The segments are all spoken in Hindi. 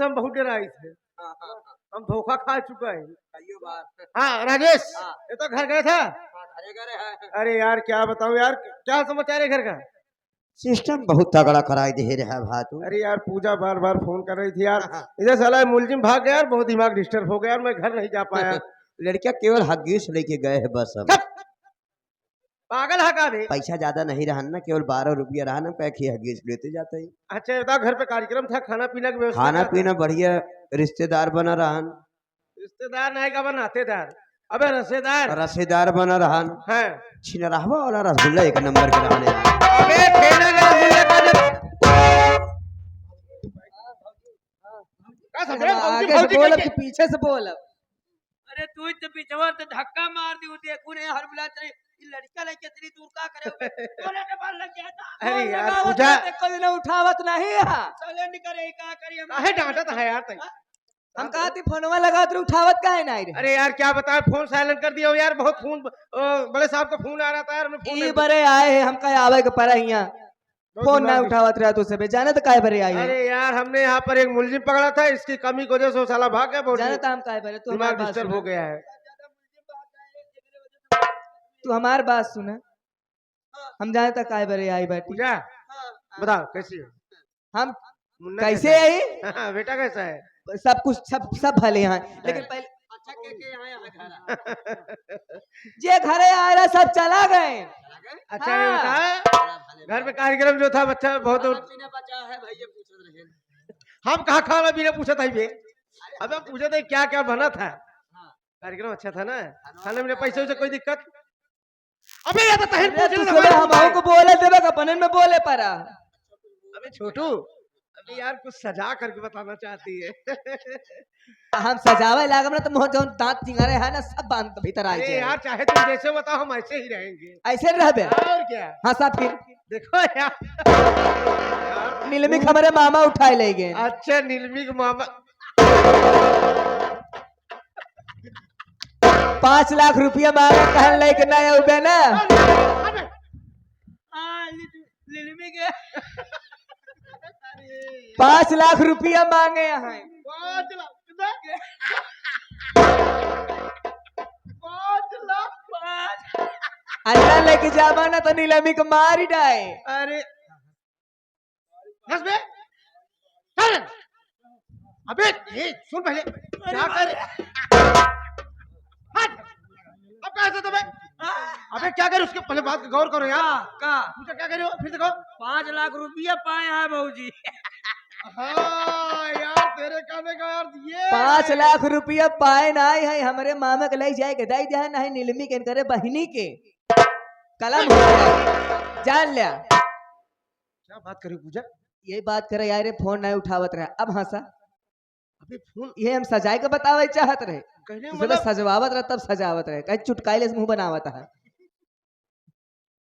हम बहुत डराई थे। हाँ हाँ हाँ हम धोखा खा चुका है। कहियो बात। हाँ राजेश, हाँ ये तो घर गया था। हाँ, घरे घरे है। अरे यार क्या बताऊं यार, क्या समाचार है घर का? सिस्टम बहुत तगड़ा कराई दे रहा है भातू। अरे यार पूजा बार बार फोन कर रही थी यार। हाँ, हाँ। इधर साला मुलजिम भाग गया यार, बहुत दिमाग डिस्टर्ब हो गया यार, मैं घर नहीं जा पाया। लड़कियां केवल हग्गीस लेके गए हैं बस हम। पागल है का भी? पैसा ज्यादा नहीं रहा ना, केवल 12 रुपया रहा ना, पैक ही हग्गीस लेते जाते ही। अच्छा बता, घर पे कार्यक्रम था, खाना पीना की व्यवस्था खाना क्या था? पीना बढ़िया, रिश्तेदार बना रहा, रिश्तेदार नहीं का बनातेदार। अबे रसेदार रसेदार बना रहा। है। छिनराहवा वाला रसगुल्ला एक नंबर के रहने। अबे ठेला का रसगुल्ला का का समझे? आगे से बोल, अब पीछे से बोल। अरे तू तो पिछवा से धक्का मार दी देखू ने हर बुला चली लड़का ले कितनी दूर का करे तोरे के बाल लग गया था। अरे यार पूजा कभी ना उठावत नहीं है। चले नहीं करे का करी हम काहे डांटत है यार तई? हम कहा थी फोनवा लगा तो उठावत काहे नहीं रे। अरे यार क्या बताएं, फोन साइलेंट कर दिया हो यार, बहुत फोन बड़े साहब का फोन आ रहा था यार, मैं फोन ई बरे आए हैं, हम कहे आवे के पर हिया फोन ना उठावत रहा तो से जाने तो काहे बरे आई है। अरे यार हमने यहाँ पर एक मुलजिम पकड़ा था, इसकी कमी की वजह से वो साला भाग गया, बहुत जाने तो हम काहे बरे, तू हमारी दिमाग बात डिस्टर्ब सुन। हो गया है। तू हमारी बात सुन, हम जाने तक काहे बरे आई बैठी। पूजा बताओ कैसी हो? हम मुन्ना कैसे कैसा आई? है? हाँ, बेटा कैसा है? सब कुछ सब भले हैं, लेकिन पहले अच्छा के यहाँ है घर जे घरे आ रहा सब चला गए। अच्छा ये हाँ। बता, घर में कार्यक्रम जो था बच्चा बहुत पीने बचा है भाई, ये पूछ रहे हम कहा खाना पीना पूछा था बे, अब हम पूछे थे क्या क्या बना था। कार्यक्रम अच्छा था ना, खाने में पैसे वैसे कोई दिक्कत? अबे ये तो तहन अरे पूछ तू रहा हम को बोले देवे का पनन में बोले परा। अबे छोटू, अबे यार कुछ सजा करके बताना चाहती है। हम सजावे लागम ना तो मोह जो दांत चिंगारे है ना सब बांध के भीतर आ अरे जाए। यार चाहे तुम जैसे बताओ हम ऐसे ही रहेंगे। ऐसे रहबे और क्या? हाँ सब फिर देखो यार नीलमी हमारे मामा उठाए ले गए। अच्छा नीलमी के मामा 5 लाख रुपया मांगा कहन लेके ना उबे ना। हाँ लिलमी के 5 लाख रुपया मांगे हैं। 5 लाख 5 लाख अल्लाह लेके जावा ना तो नीलमी को मार ही डाए। अरे हंस बे चल। अबे ये सुन पहले क्या कर हट। अब कैसे तो बे? अबे क्या करे उसके पहले बात गौर करो यार। का पूछा क्या करे हो फिर देखो। 5 लाख रुपया पाए हैं बहू जी। हाँ यार तेरे कहने का अर्थ ये 5 लाख रुपया पाए ना है हमारे मामा के ले जाए के दाई जाए ना नीलमी के करे बहनी के कलम हो गया जान लिया। क्या बात करी पूजा? यही बात करे यार फोन नहीं उठावत रहे अब हंसा। अबे फोन ये हम सजाए के बतावे चाहत रहे, कहने मतलब सजवावत रहे तब सजावत रहे, कहीं चुटकाइले से मुंह बनावत है।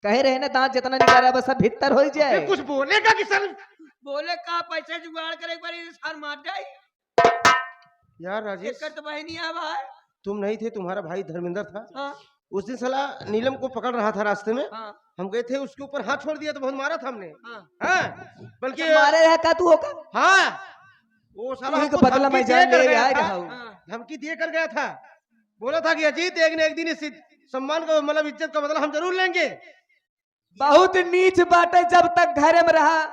कहे रहे ना दांत जितना निकाला बस सब भीतर हो जाए। कुछ बोलेगा कि सर? बोले का पैसे जुगाड़ करे एक बार सर मार जाए। यार राजेश एकर तो बहनी है भाई। तुम नहीं थे, तुम्हारा भाई धर्मेंद्र था। हाँ उस दिन साला नीलम को पकड़ रहा था रास्ते में, हाँ हम गए थे उसके ऊपर हाथ छोड़ दिया तो बहुत मारा था हमने। हाँ हाँ बल्कि मारे रहता तू होगा हाँ वो साला उन्हीं को हमको बदला मैं धमकी जान दे कर ले गया आए था। रहा हूँ। हाँ धमकी दे कर गया था, बोला था कि अजीत एक न एक दिन इस सम्मान का मतलब इज्जत का बदला हम जरूर लेंगे। बहुत नीच बाटे, जब तक घर में रहा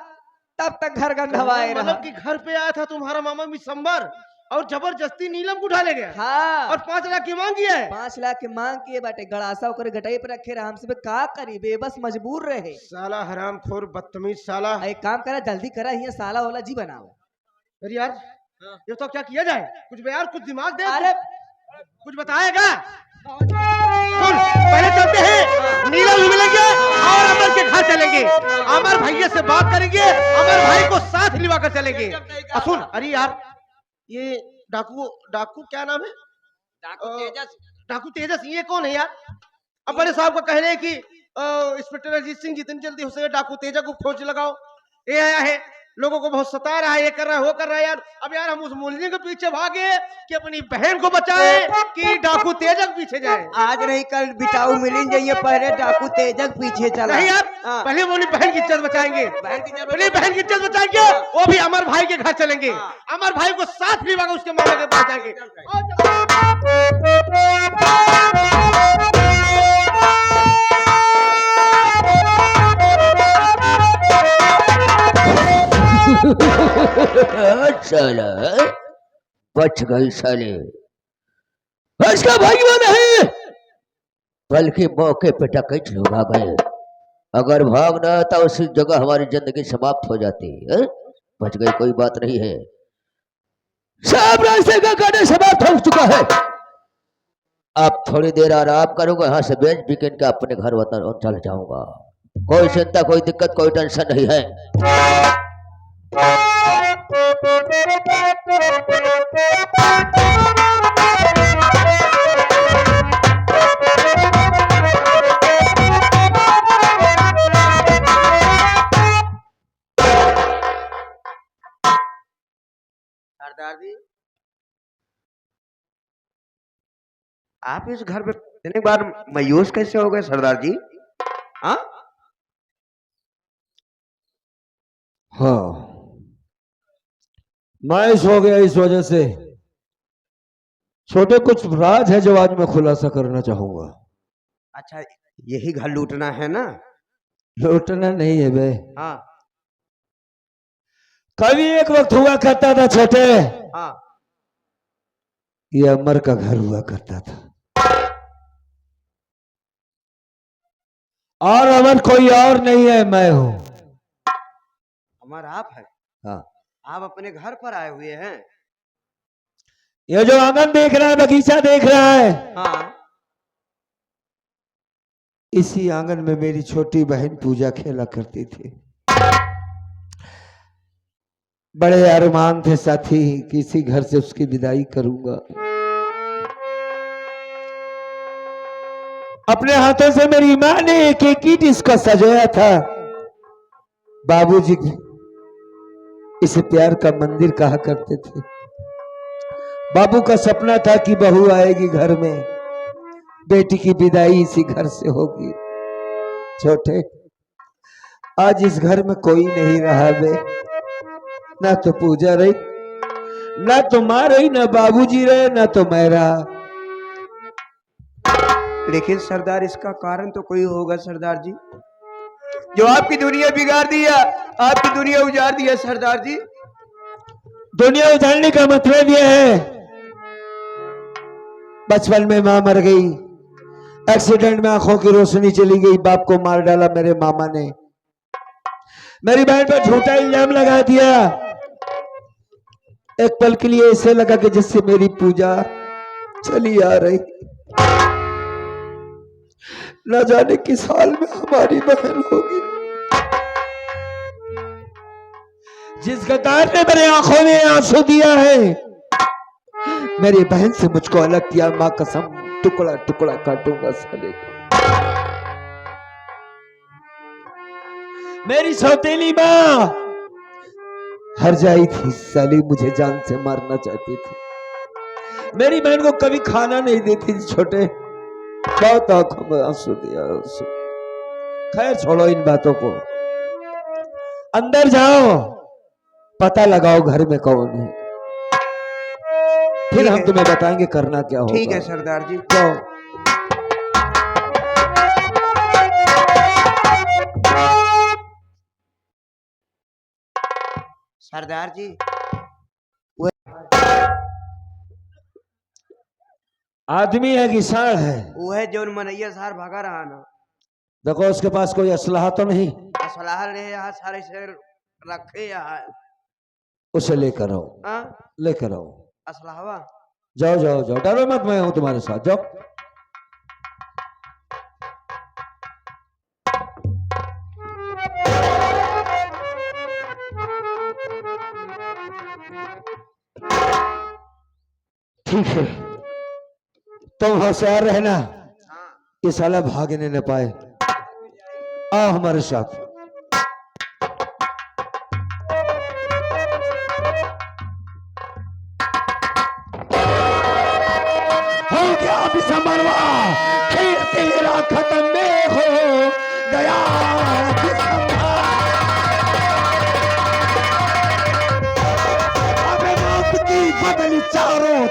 तब तक घर गंधवाए रहा। मतलब कि घर पे आया था तुम्हारा मामा मिसंबर और जबरदस्ती नीलम को उठा ले गया हाँ और 5 लाख की मांग किया है। 5 लाख की मांग किए बाटे, गड़ासा ओकर गटाई पर रखे रहा, हमसे का करी बेबस मजबूर रहे। साला हरामखोर बदतमीज साला। एक काम करा जल्दी करा, ये साला वाला जी बनाओ। अरे यार ये तो क्या किया जाए, कुछ यार कुछ दिमाग दे। अरे कुछ बताएगा? सुन पहले चलते हैं नीलम भी मिलेंगे और अमर के घर चलेंगे, अमर भैया से बात करेंगे, अमर भाई को साथ लिवा कर चलेंगे। सुन अरे यार ये डाकू क्या नाम है? डाकू तेजस ये कौन है यार? अब बड़े साहब का कह रहे हैं कि इंस्पेक्टर अजीत सिंह जितनी जल्दी हो सके डाकू तेजा को खोज लगाओ। ये आया है लोगों को बहुत सता रहा है, ये कर रहा है, वो कर रहा है यार। अब यार हम उस मुलजिम के पीछे भागे कि अपनी बहन को बचाए कि डाकू तेजक पीछे जाए। आज नहीं कल बिटाऊ मिलिन जाइए, पहले डाकू तेजक पीछे चला। नहीं यार, हाँ। पहले वो अपनी बहन की इज्जत बचाएंगे, बहन की इज्जत अपनी बहन की इज्जत बचाएंगे, वो भी अमर भाई के घर चलेंगे, अमर भाई को साथ लिवाकर उसके मामा के पास जाएंगे। साला बच गई साले। इसका भाई वो नहीं, बल्कि मौके पे डकैत लोग आ गए। अगर भागना था उसी जगह हमारी जिंदगी समाप्त हो जाती है। बच गई, कोई बात नहीं है। सब रास्ते का कांटा समाप्त हो चुका है। अब थोड़ी देर आराम करूंगा, यहाँ से बेच बिकेन के अपने घर वतन चल जाऊंगा। कोई चिंता, कोई दिक्कत, कोई टेंशन नहीं है। सरदार जी, आप इस घर में इतने बार मायूस कैसे हो गए सरदार जी? हाँ हाँ, मायूस हो गया इस वजह से। छोटे कुछ राज है जो आज मैं खुलासा करना चाहूंगा। अच्छा, यही घर लूटना है ना? लूटना नहीं है बे। हाँ कभी एक वक्त हुआ करता था छोटे, हाँ। ये अमर का घर हुआ करता था, और अमर कोई और नहीं है, मैं हूं। अमर आप है? हाँ, आप अपने घर पर आए हुए हैं? ये जो आंगन देख रहा है, बगीचा देख रहा है, हाँ। इसी आंगन में मेरी छोटी बहन पूजा खेला करती थी। बड़े अरमान थे साथी, किसी घर से उसकी विदाई करूंगा। अपने हाथों से मेरी माँ ने एक एक ईंट इसका सजाया था। बाबूजी इसे प्यार का मंदिर कहा करते थे। बाबू का सपना था कि बहू आएगी घर में, बेटी की विदाई इसी घर से होगी। छोटे, आज इस घर में कोई नहीं रहा बे। ना तो पूजा रही, ना तो माँ रही, ना बाबूजी रहे, ना तो मैं रहा। लेकिन सरदार, इसका कारण तो कोई होगा सरदार जी, जो आपकी दुनिया बिगाड़ दिया, आपकी दुनिया उजाड़ दिया सरदार जी। दुनिया उजाड़ने का मतलब यह है, बचपन में माँ मर गई, एक्सीडेंट में आंखों की रोशनी चली गई, बाप को मार डाला मेरे मामा ने, मेरी बहन पर झूठा इल्जाम लगा दिया। एक पल के लिए ऐसे लगा कि जिससे मेरी पूजा चली आ रही। न जाने किस हाल में हमारी बहन होगी। जिस गद्दार ने मेरे आंखों में आंसू दिया है, मेरी बहन से मुझको अलग किया, मां कसम टुकड़ा टुकड़ा काटूंगा साले को। मेरी सौतेली मां हर जाई थी साली, मुझे जान से मारना चाहती थी। मेरी बहन को कभी खाना नहीं देती थी छोटे, बहुत आंखों में आंसू दिया आंसू। खैर छोड़ो इन बातों को, अंदर जाओ, पता लगाओ घर में कौन है, फिर हम तुम्हें बताएंगे करना क्या होगा। ठीक है सरदार जी। जाओ। सरदार जी, आदमी है कि साढ़ है? वो है जो मनैया सार भागा रहा ना। देखो उसके पास कोई असलाह तो नहीं? असलाह रहे यहाँ सारे से रखे यहाँ। उसे लेकर आओ, हाँ? लेकर आओ। असलाहवा? जाओ जाओ जाओ, डरो मत, मैं हूं तुम्हारे साथ, जाओ। ठीक है, तुम होशियार रहना, ये साला भागने न पाए। आओ हमारे साथ।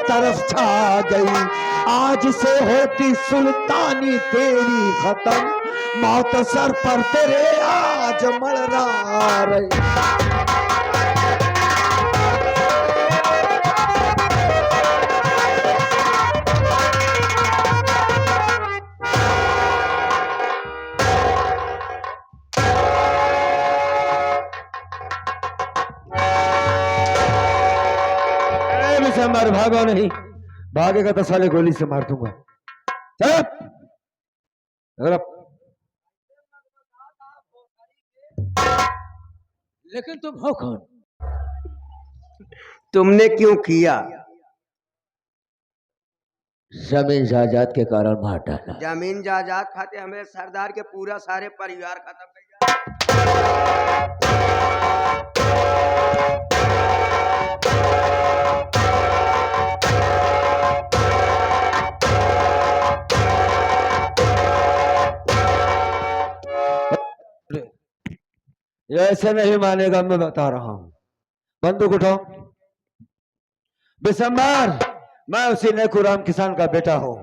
तरफ छा गई। आज से होती सुल्तानी तेरी खत्म, मौत सर पर तेरे आज मरना रही। से मार, भागो नहीं, भागेगा तो साले गोली से मार दूंगा। चल लेकिन तुम हो कौन? तुमने क्यों किया? जमीन जायदाद के कारण मार डाला। जमीन जायदाद खाते हमें सरदार के पूरा सारे परिवार खत्म कर ये ऐसे नहीं मानेगा, मैं बता रहा हूं। बंदूक उठाओ। बिशंबर, मैं उसी नेकुराम किसान का बेटा हूं।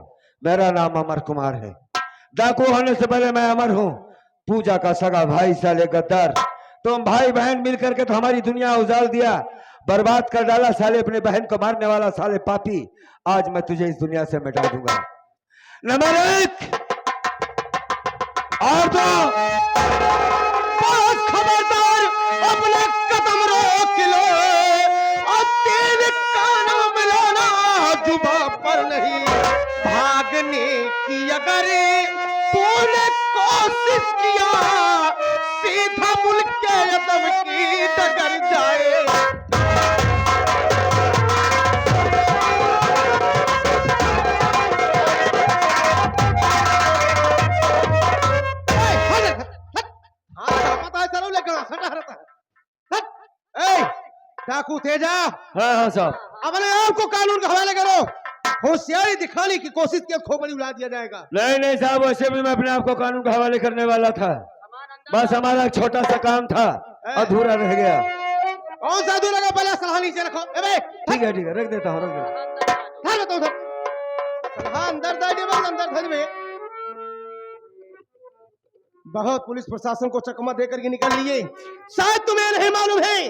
मेरा नाम अमर कुमार है। डाकू होने से पहले मैं अमर हूं। पूजा का सगा भाई साले गद्दार, तुम भाई बहन मिलकर के तो हमारी दुनिया उजाड़ दिया, बर्बाद कर डाला साले, अपने बहन को मारने वाला साले पापी। आज मैं तुझे इस दुनिया से मिटा दूंगा। नंबर 1 और 2, खबरदार, अपने कदम रोक लो और तेरे कानों में लाना जुबां पर नहीं। भागने की अगर तूने कोशिश किया, सीधा मुल्क के अदब की डगर जाए। डाकू तेजा, हाँ साहब, अपने आप को कानून के हवाले करो। होशियारी दिखाने की कोशिश की, खोपड़ी उड़ा दिया जाएगा। नहीं साहब, वैसे भी मैं अपने आप को कानून के हवाले करने वाला था, बस हमारा एक छोटा सा काम था, अधूरा रह गया। कौन सा अधूरा का? पहले सलाह नीचे रखो। ठीक है रख देता हूँ, सलाह अंदर अंदर में। बहुत पुलिस प्रशासन को चकमा देकर के निकल लिए। शायद तुम्हें नहीं मालूम है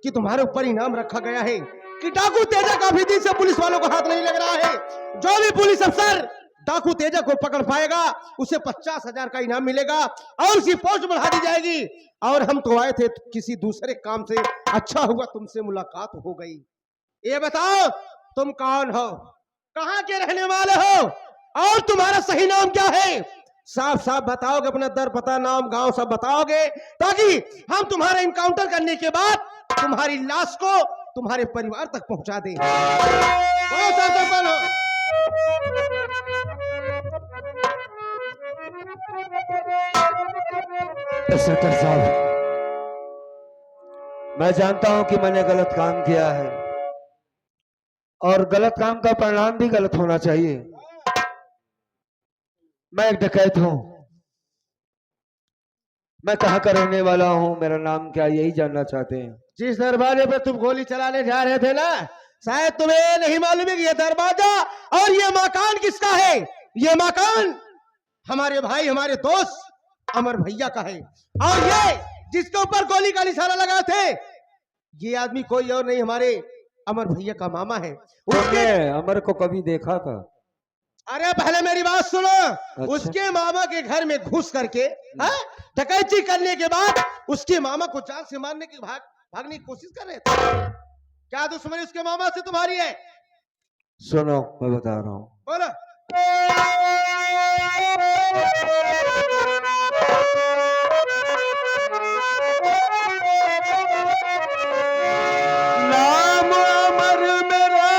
कि तुम्हारे ऊपर इनाम रखा गया है कि डाकू तेजा काफी दिन से पुलिस वालों को हाथ नहीं लग रहा है। जो भी पुलिस अफसर डाकू तेजा को पकड़ पाएगा उसे 50,000 का इनाम मिलेगा और उसकी पोस्ट बढ़ा दी जाएगी। और हम तो आए थे किसी दूसरे काम से, अच्छा हुआ तुमसे मुलाकात हो गई। ये बताओ तुम कौन हो, कहाँ के रहने वाले हो और तुम्हारा सही नाम क्या है? साफ साफ बताओगे, अपना दर पता नाम गांव सब बताओगे, ताकि हम तुम्हारा इनकाउंटर करने के बाद तुम्हारी लाश को तुम्हारे परिवार तक पहुंचा दें। बोलो साहब, कौन हो? इंस्पेक्टर साहब, मैं जानता हूं कि मैंने गलत काम किया है और गलत काम का परिणाम भी गलत होना चाहिए। मैं एक डकैत हूं। मैं कहां का रहने वाला हूं, मेरा नाम क्या, यही जानना चाहते हैं। जिस दरवाजे पे तुम गोली चलाने जा रहे थे ना, शायद तुम्हें नहीं मालूम है कि ये दरवाजा और ये मकान किसका है। ये मकान हमारे भाई, हमारे दोस्त अमर भैया का है। और ये जिसके ऊपर गोली का निशाना लगा थे, ये आदमी कोई और नहीं, हमारे अमर भैया का मामा है। उसने अमर को कभी देखा था? अरे पहले मेरी बात सुनो। अच्छा। उसके मामा के घर में घुस करके डकैती करने के बाद उसके मामा को जान से मारने की भागने की कोशिश कर रहे थे। क्या दुश्मनी उसके मामा से तुम्हारी है? सुनो, मैं बता रहा हूं। बोलो। नाम अमर मेरा,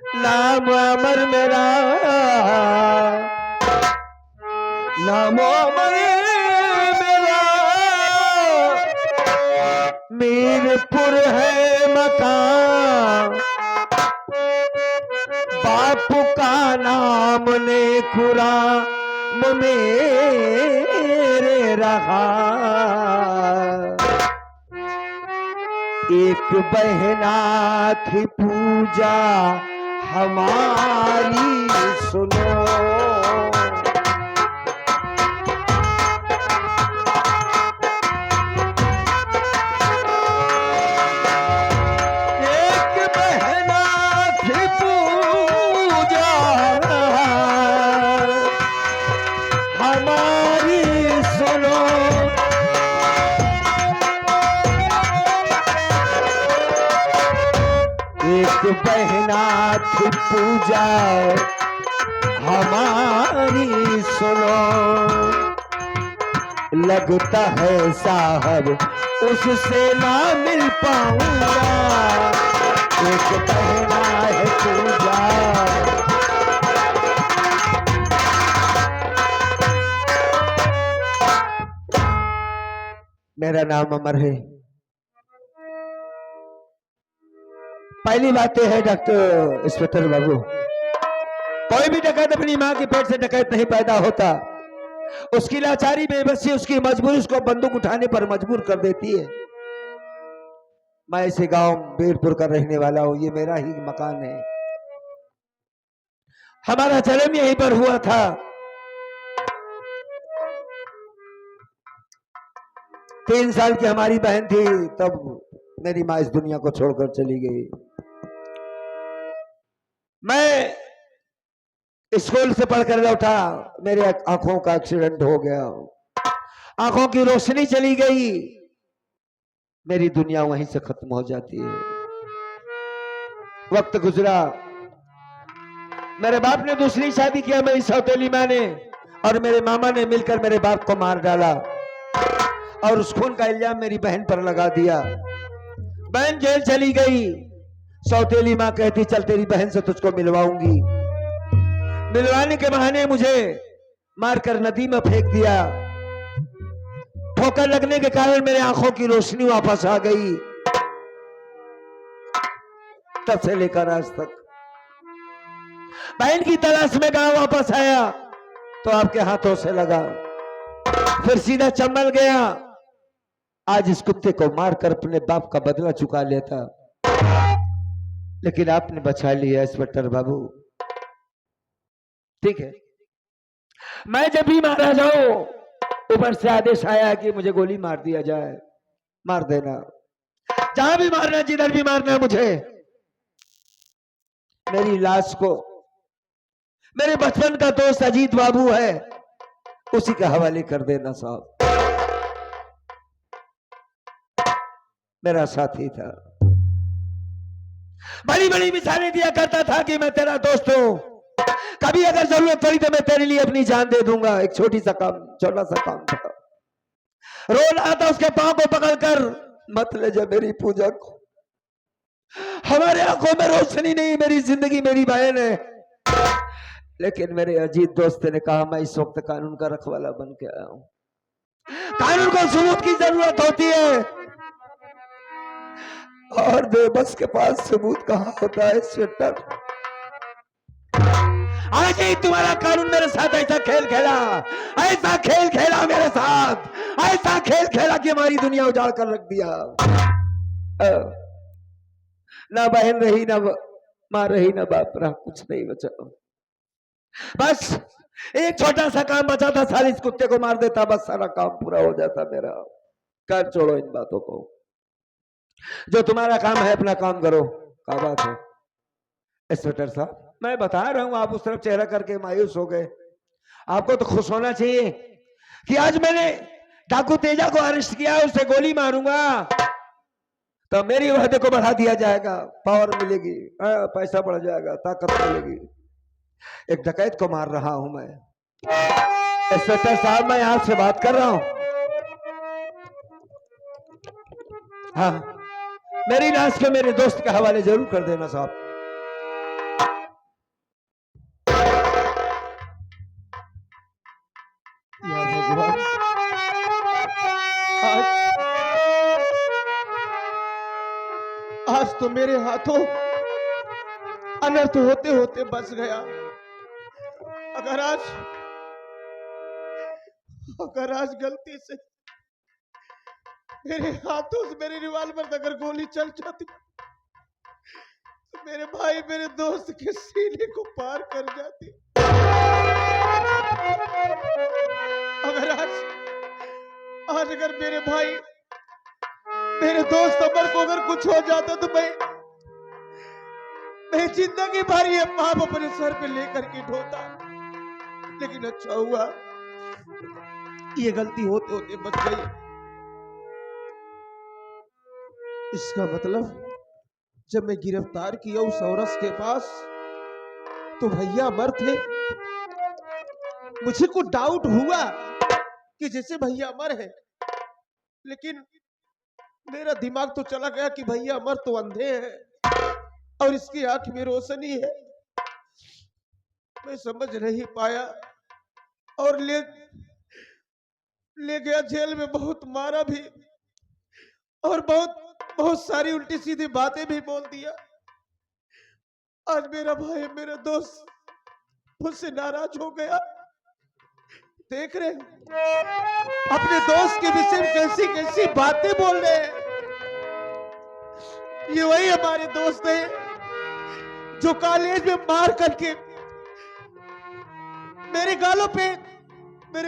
नाम अमर मेरा, नाम अमर मेरा, मीरपुर है मकान, बापू का नाम नेकुराम मेरे रहा। एक बहना थी पूजा हमारी सुनो। एक बहना थी पूजा हमारी सुनो। एक बहना थी पूजा हमारी सुनो। लगता है साहब उससे ना मिल पाऊंगा। एक बहना है पूजा। मेरा नाम अमर है। पहली बात यह है डॉक्टर इंस्पेक्टर बाबू, कोई भी डकैत अपनी मां के पेट से डकैत नहीं पैदा होता। उसकी लाचारी बेबसी उसकी मजबूरी उसको बंदूक उठाने पर मजबूर कर देती है। मैं इसे गांव बीरपुर का रहने वाला हूं, ये मेरा ही मकान है। हमारा जन्म यहीं पर हुआ था। तीन साल की हमारी बहन थी तब मेरी माँ इस दुनिया को छोड़कर चली गई। मैं स्कूल से पढ़कर लौटा, मेरे आंखों का एक्सीडेंट हो गया, आंखों की रोशनी चली गई, मेरी दुनिया वहीं से खत्म हो जाती है। वक्त गुजरा, मेरे बाप ने दूसरी शादी किया, मेरी सौतेली मां ने और मेरे मामा ने मिलकर मेरे बाप को मार डाला और उस खून का इल्जाम मेरी बहन पर लगा दिया। बहन जेल चली गई। सौतेली मां कहती चल तेरी बहन से तुझको मिलवाऊंगी। मिलवाने के बहाने मुझे मारकर नदी में फेंक दिया। ठोकर लगने के कारण मेरे आंखों की रोशनी वापस आ गई। तब से लेकर आज तक बहन की तलाश में गांव वापस आया तो आपके हाथों से लगा, फिर सीधा चंबल गया। आज इस कुत्ते को मारकर अपने बाप का बदला चुका लेता, लेकिन आपने बचा लिया इंस्पेक्टर बाबू। ठीक है, मैं जब भी मारा जाऊं ऊपर से आदेश आया कि मुझे गोली मार दिया जाए, मार देना, जहां भी मारना, जिधर भी मारना मुझे। मेरी लाश को मेरे बचपन का दोस्त अजीत बाबू है, उसी के हवाले कर देना साहब। मेरा साथी था, बड़ी बड़ी मिसालें दिया करता था कि मैं तेरा दोस्त हूं, कभी अगर जरूरत पड़ी तो मैं तेरे लिए अपनी जान दे दूंगा। एक छोटा सा काम था। रो रहा था, उसके पांव को पकड़कर मत ले जा मेरी पूजा को, हमारे आंखों में रोशनी नहीं, मेरी जिंदगी मेरी बहन है। लेकिन मेरे अजीत दोस्त ने कहा मैं इस वक्त कानून का रखवाला बन के आया हूं, कानून को सबूत की जरूरत होती है और बेबस के पास सबूत कहां होता है इंस्पेक्टर। आज ही तुम्हारा कानून मेरे साथ ऐसा खेल खेला, ऐसा खेल खेला मेरे साथ, ऐसा खेल खेला कि हमारी दुनिया उजाड़ कर रख दिया। ना बहन रही, ना मां रही, ना बाप रहा, कुछ नहीं बचा। बस एक छोटा सा काम बचा था, साली इस कुत्ते को मार देता, बस सारा काम पूरा हो जाता मेरा। कर छोड़ो इन बातों को, जो तुम्हारा काम है अपना काम करो। क्या बात है इंस्पेक्टर साहब, मैं बता रहा हूं, आप उस तरफ चेहरा करके मायूस हो गए। आपको तो खुश होना चाहिए कि आज मैंने डाकू तेजा को अरेस्ट किया, उसे गोली मारूंगा तो मेरी वादे को बढ़ा दिया जाएगा, पावर मिलेगी, पैसा बढ़ जाएगा, ताकत मिलेगी। एक डकैत को मार रहा हूं मैं। इंस्पेक्टर साहब मैं आपसे बात कर रहा हूं। हाँ, मेरी लाश को मेरे दोस्त के हवाले जरूर कर देना साहब। या भगवान, आज तो मेरे हाथों अनर्थ होते होते बच गया। अगर आज गलती से मेरे हाथों से मेरे रिवॉल्वर से अगर गोली चल जाती तो मेरे भाई मेरे दोस्त के सीने को पार कर जाती। अगर आज अगर मेरे भाई मेरे दोस्त अमर को अगर कुछ हो जाता तो मैं जिंदगी भर ये पाप अपने सर पे लेकर के ढोता। लेकिन अच्छा हुआ ये गलती होते होते बच गई। इसका मतलब जब मैं गिरफ्तार किया उस औरत के पास तो भैया अमर थे। मुझे को डाउट हुआ कि जैसे भैया अमर है, लेकिन मेरा दिमाग तो चला गया कि भैया अमर तो अंधे हैं और इसकी आंख में रोशनी है। मैं समझ नहीं पाया और ले गया जेल में, बहुत मारा भी और बहुत सारी उल्टी सीधी बातें भी बोल दिया। आज मेरा भाई मेरा दोस्त मुझसे नाराज हो गया। देख रहे अपने दोस्त के विषय में कैसी कैसी बातें बोल रहे हैं। ये वही हमारे दोस्त हैं जो कॉलेज में मार करके मेरे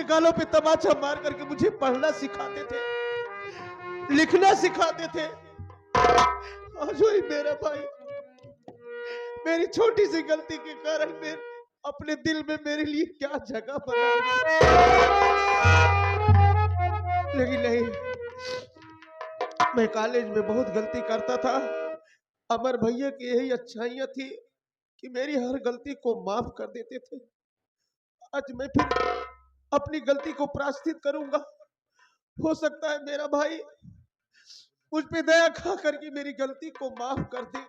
गालों पे तमाचा मार करके मुझे पढ़ना सिखाते थे, लिखना सिखाते थे। आज वही मेरा भाई मेरी छोटी सी गलती के कारण मैं अपने दिल में मेरे लिए क्या जगह बना। लेकिन नहीं, मैं कॉलेज में बहुत गलती करता था। अमर भैया की यही अच्छाइयां थी कि मेरी हर गलती को माफ कर देते थे। आज मैं फिर अपनी गलती को प्रायश्चित करूंगा। हो सकता है मेरा भाई मुझ पे दया खा करके मेरी गलती को माफ कर दे।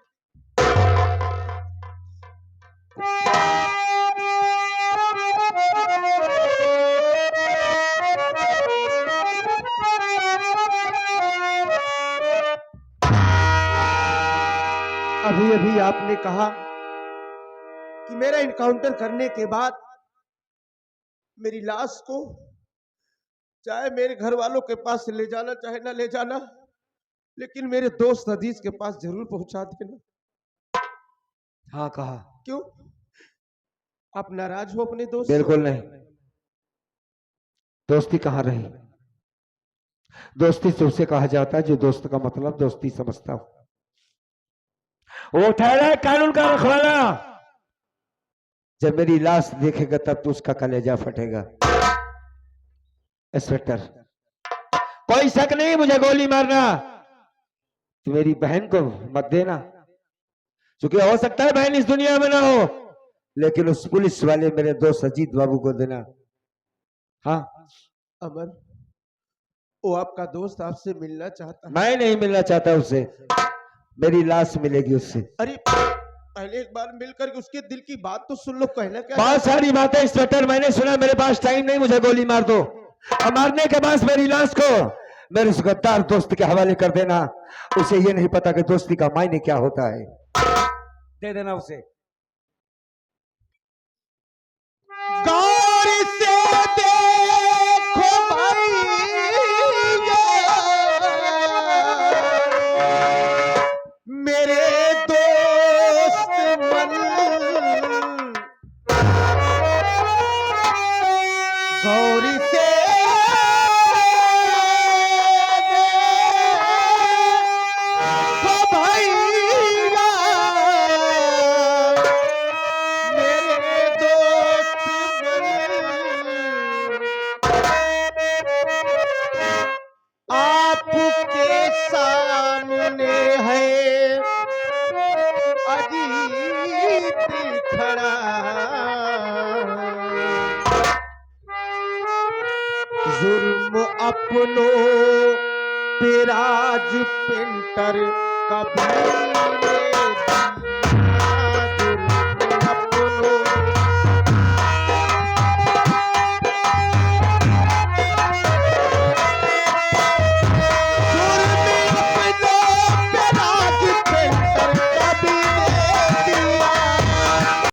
अभी अभी आपने कहा कि मेरा इनकाउंटर करने के बाद मेरी लाश को चाहे मेरे घर वालों के पास ले जाना चाहे ना ले जाना, लेकिन मेरे दोस्त अजीज के पास जरूर पहुंचा देना। हाँ कहा। क्यों आप नाराज हो अपने दोस्त? बिल्कुल नहीं, दोस्ती कहाँ रही। दोस्ती से उसे कहा जाता है जो दोस्त का मतलब दोस्ती समझता हो। वो ठहरा कानून का रखवाला, जब मेरी लाश देखेगा तब तो उसका कलेजा फटेगा। इंस्पेक्टर कोई शक नहीं मुझे गोली मारना, तो मेरी बहन को मत देना, क्योंकि हो सकता है बहन इस दुनिया में ना हो, लेकिन उस पुलिस वाले मेरे दोस्त अजीत बाबू को देना। हाँ अमर, वो आपका दोस्त आपसे मिलना चाहता है। मैं नहीं मिलना चाहता उससे, मेरी लाश मिलेगी उससे। अरे पहले एक बार मिलकर के उसके दिल की बात तो सुन लो। कहना क्या? बहुत सारी बातें इंस्पेक्टर मैंने सुना, मेरे पास टाइम नहीं, मुझे गोली मार दो और मारने के बाद मेरी लाश को मेरे उस गद्दार दोस्त के हवाले कर देना। उसे ये नहीं पता कि दोस्ती का मायने क्या होता है। दे देना उसे। गौर से देखो भैया मेरे दोस्त मन, गौर से देखो भैया मेरे दोस्त आपके सामने है अजीत खड़ा। जुर्म अपनों पे राज पेंटर कभी